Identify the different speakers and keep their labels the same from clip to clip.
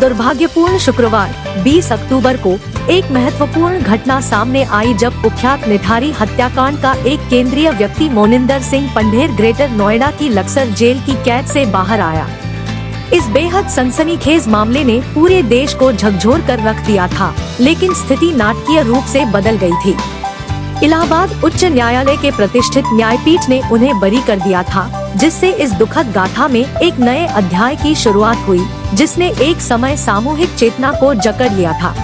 Speaker 1: दुर्भाग्यपूर्ण शुक्रवार 20 अक्टूबर को एक महत्वपूर्ण घटना सामने आई जब कुख्यात निठारी हत्याकांड का एक केंद्रीय व्यक्ति मोनिंदर सिंह पंढेर ग्रेटर नोएडा की लक्सर जेल की कैद से बाहर आया। इस बेहद सनसनीखेज मामले ने पूरे देश को झकझोर कर रख दिया था, लेकिन स्थिति नाटकीय रूप से बदल गई थी। इलाहाबाद उच्च न्यायालय के प्रतिष्ठित न्यायपीठ ने उन्हें बरी कर दिया था, जिससे इस दुखद गाथा में एक नए अध्याय की शुरुआत हुई, जिसने एक समय सामूहिक चेतना को जकड़ लिया था।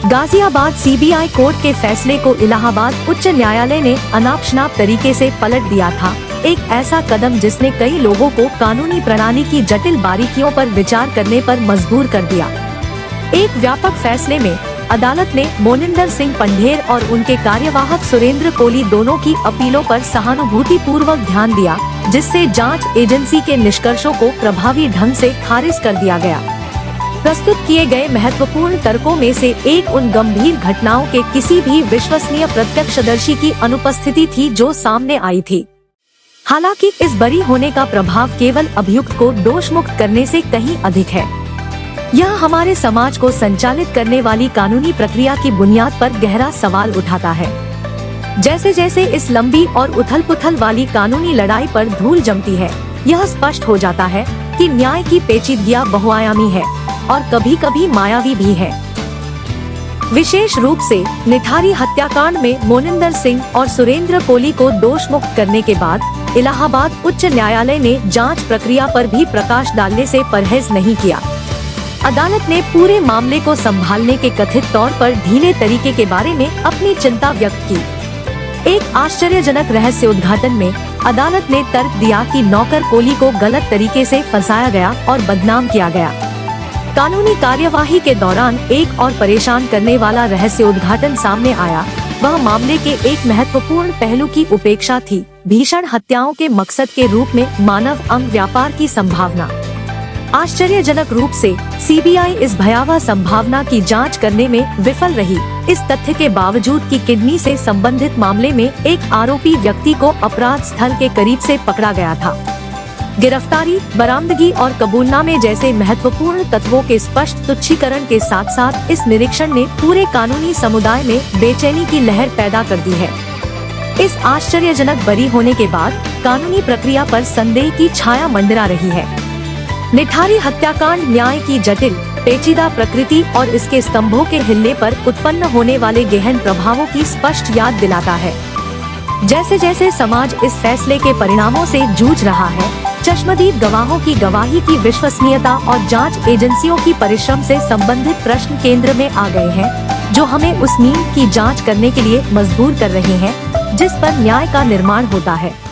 Speaker 1: गाजियाबाद सीबीआई कोर्ट के फैसले को इलाहाबाद उच्च न्यायालय ने अनाप-शनाप तरीके से पलट दिया था, एक ऐसा कदम जिसने कई लोगों को कानूनी प्रणाली की जटिल बारीकियों पर विचार करने पर मजबूर कर दिया। एक व्यापक फैसले में अदालत ने मोनिंदर सिंह पंढेर और उनके कार्यवाहक सुरेंद्र कोली दोनों की अपीलों पर सहानुभूति पूर्वक ध्यान दिया, जिससे जांच एजेंसी के निष्कर्षों को प्रभावी ढंग से खारिज कर दिया गया। प्रस्तुत किए गए महत्वपूर्ण तर्कों में से एक उन गंभीर घटनाओं के किसी भी विश्वसनीय प्रत्यक्षदर्शी की अनुपस्थिति थी जो सामने आई थी। हालांकि इस बरी होने का प्रभाव केवल अभियुक्त को दोषमुक्त करने से कहीं अधिक है। यह हमारे समाज को संचालित करने वाली कानूनी प्रक्रिया की बुनियाद पर गहरा सवाल उठाता है। जैसे जैसे इस लंबी और उथल-पुथल वाली कानूनी लड़ाई पर धूल जमती है, यह स्पष्ट हो जाता है कि न्याय की पेचीदगियां बहुआयामी है और कभी-कभी मायावी भी है। विशेष रूप से निठारी हत्याकांड में मोनिंदर सिंह और सुरेंद्र कोली को दोषमुक्त करने के बाद इलाहाबाद उच्च न्यायालय ने जांच प्रक्रिया पर भी प्रकाश डालने से परहेज नहीं किया। अदालत ने पूरे मामले को संभालने के कथित तौर पर ढीले तरीके के बारे में अपनी चिंता व्यक्त की। एक आश्चर्यजनक रहस्य उद्घाटन में अदालत ने तर्क दिया कि नौकर कोली को गलत तरीके से फंसाया गया और बदनाम किया गया। कानूनी कार्यवाही के दौरान एक और परेशान करने वाला रहस्य उद्घाटन सामने आया। वह मामले के एक महत्वपूर्ण पहलू की उपेक्षा थी, भीषण हत्याओं के मकसद के रूप में मानव अंग व्यापार की संभावना। आश्चर्यजनक रूप से सीबीआई इस भयावह संभावना की जांच करने में विफल रही, इस तथ्य के बावजूद कि किडनी से संबंधित मामले में एक आरोपी व्यक्ति को अपराध स्थल के करीब से पकड़ा गया था। गिरफ्तारी, बरामदगी और कबूलनामे जैसे महत्वपूर्ण तत्वों के स्पष्ट तुच्छीकरण के साथ साथ इस निरीक्षण ने पूरे कानूनी समुदाय में बेचैनी की लहर पैदा कर दी है। इस आश्चर्यजनक बरी होने के बाद कानूनी प्रक्रिया पर संदेह की छाया मंडरा रही है। निठारी हत्याकांड न्याय की जटिल, पेचीदा प्रकृति और इसके स्तंभों के हिलने पर उत्पन्न होने वाले गहन प्रभावों की स्पष्ट याद दिलाता है। जैसे जैसे समाज इस फैसले के परिणामों से जूझ रहा है, चश्मदीद गवाहों की गवाही की विश्वसनीयता और जांच एजेंसियों की परिश्रम से संबंधित प्रश्न केंद्र में आ गए हैं, जो हमें उस नींव की जांच करने के लिए मजबूर कर रहे हैं, जिस पर न्याय का निर्माण होता है।